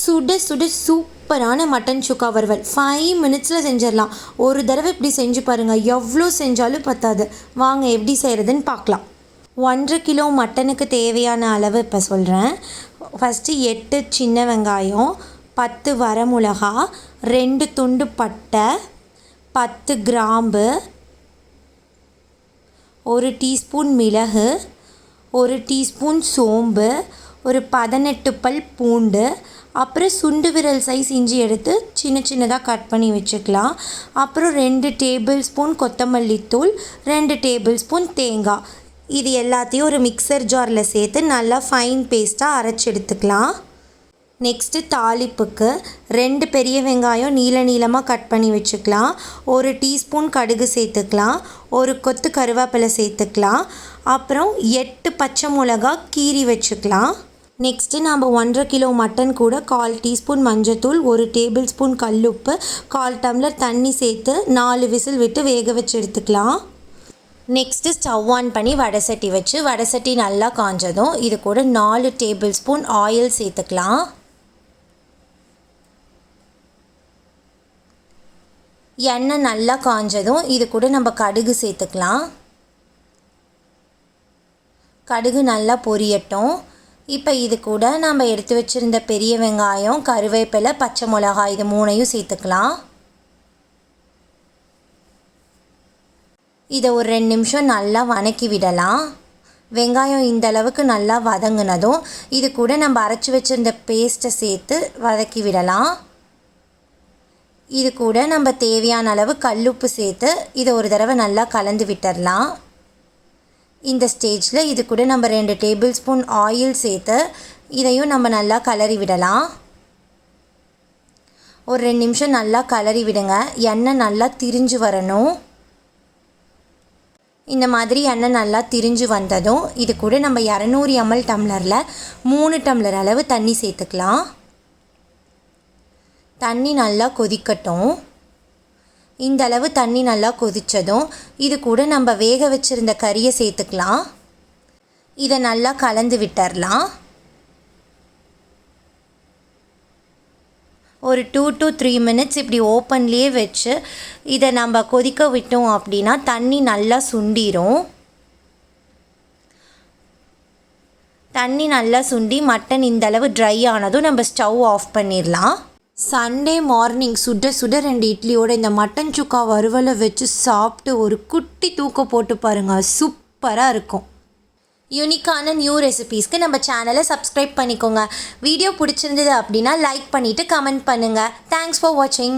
சுட சுட சூப்பரான மட்டன் சுக்கா வறுவல் 5 மினிட்ஸில் செஞ்சிடலாம். ஒரு தடவை இப்படி செஞ்சு பாருங்கள், எவ்வளோ செஞ்சாலும் பத்தாது. வாங்க எப்படி செய்கிறதுன்னு பார்க்கலாம். 1.5 கிலோ மட்டனுக்கு தேவையான அளவு இப்போ சொல்கிறேன். ஃபஸ்ட்டு 8 சின்ன வெங்காயம், 10 வரமிளகா, 2 துண்டு பட்டை, 10 கிராம்பு, 1 டீஸ்பூன் மிளகு, 1 டீஸ்பூன் சோம்பு, ஒரு 18 பல் பூண்டு, அப்புறம் சுண்டு விரல் சைஸ் இஞ்சி எடுத்து சின்ன சின்னதாக கட் பண்ணி வச்சுக்கலாம். அப்புறம் 2 டேபிள் ஸ்பூன் கொத்தமல்லி தூள், 2 டேபிள் ஸ்பூன் தேங்காய். இது எல்லாத்தையும் ஒரு மிக்சர் ஜாரில் சேர்த்து நல்லா ஃபைன் பேஸ்ட்டாக அரைச்சி எடுத்துக்கலாம். நெக்ஸ்ட்டு தாளிப்புக்கு 2 பெரிய வெங்காயம் நீள நீளமாக கட் பண்ணி வச்சுக்கலாம். 1 டீஸ்பூன் கடுகு சேர்த்துக்கலாம். 1 கொத்து கருவேப்பிலை சேர்த்துக்கலாம். அப்புறம் 8 பச்சை மிளகா கீறி வச்சுக்கலாம். நெக்ஸ்ட்டு நம்ம 1.5 கிலோ மட்டன் கூட 1/4 டீஸ்பூன் மஞ்சத்தூள், 1 டேபிள் ஸ்பூன் கல்லுப்பு, 1/4 டம்ளர் தண்ணி சேர்த்து 4 விசில் விட்டு வேக வச்சு எடுத்துக்கலாம். நெக்ஸ்ட்டு ஸ்டவ் ஆன் பண்ணி வடை சட்டி வச்சு வடை சட்டி நல்லா காஞ்சதும் இது கூட 4 டேபிள் ஸ்பூன் ஆயில் சேர்த்துக்கலாம். எண்ணெய் நல்லா காஞ்சதும் இது கூட நம்ம கடுகு சேர்த்துக்கலாம். கடுகு நல்லா பொரியட்டும். இப்போ இது கூட நம்ம எடுத்து வச்சுருந்த பெரிய வெங்காயம், கருவேப்பிலை, பச்சை மிளகாய் இது 3ஐயும் சேர்த்துக்கலாம். இதை ஒரு 2 நிமிஷம் நல்லா வதக்கி விடலாம். வெங்காயம் இந்த அளவுக்கு நல்லா வதங்கினதும் இது கூட நம்ம அரைச்சி வச்சுருந்த பேஸ்ட்டை சேர்த்து வதக்கி விடலாம். இது கூட நம்ம தேவையான அளவு கல்லுப்பு சேர்த்து இதை ஒரு தடவை நல்லா கலந்து விட்டுடலாம். இந்த ஸ்டேஜில் இது கூட நம்ம 2 டேபிள் ஸ்பூன் ஆயில் சேர்த்து இதையும் நம்ம நல்லா கலரி விடலாம். ஒரு 2 நிமிஷம் நல்லா கலரி விடுங்க. எண்ணெய் நல்லா திரிஞ்சு வரணும். இந்த மாதிரி எண்ணெய் நல்லா திரிஞ்சு வந்ததும் இது கூட நம்ம 200 ml டம்ளரில் 3 டம்ளர் அளவு தண்ணி சேர்த்துக்கலாம். தண்ணி நல்லா கொதிக்கட்டும். இந்த அளவு தண்ணி நல்லா கொதித்ததும் இது கூட நம்ம வேக வச்சுருந்த கறியை சேர்த்துக்கலாம். இதை நல்லா கலந்து விட்டுறலாம். ஒரு 2 to 3 மினிட்ஸ் இப்படி ஓப்பன்லேயே வச்சு இதை நம்ம கொதிக்க விட்டோம் அப்படின்னா தண்ணி நல்லா சுண்டிரும். தண்ணி நல்லா சுண்டி மட்டன் இந்த அளவு ட்ரை ஆனதும் நம்ம ஸ்டவ் ஆஃப் பண்ணிடலாம். சண்டே மார்னிங் சுட சுட 2 இட்லியோட இந்த மட்டன் சுக்கா வறுவலை வச்சு சாப்பிட்டு ஒரு குட்டி தூக்கம் போட்டு பாருங்கள், சூப்பராக இருக்கும். யூனிக்கான நியூ ரெசிபீஸ்க்கு நம்ம சேனலை சப்ஸ்கிரைப் பண்ணிக்கோங்க. வீடியோ பிடிச்சிருந்தது அப்படின்னா லைக் பண்ணிவிட்டு கமெண்ட் பண்ணுங்கள். தேங்க்ஸ் ஃபார் வாட்சிங்.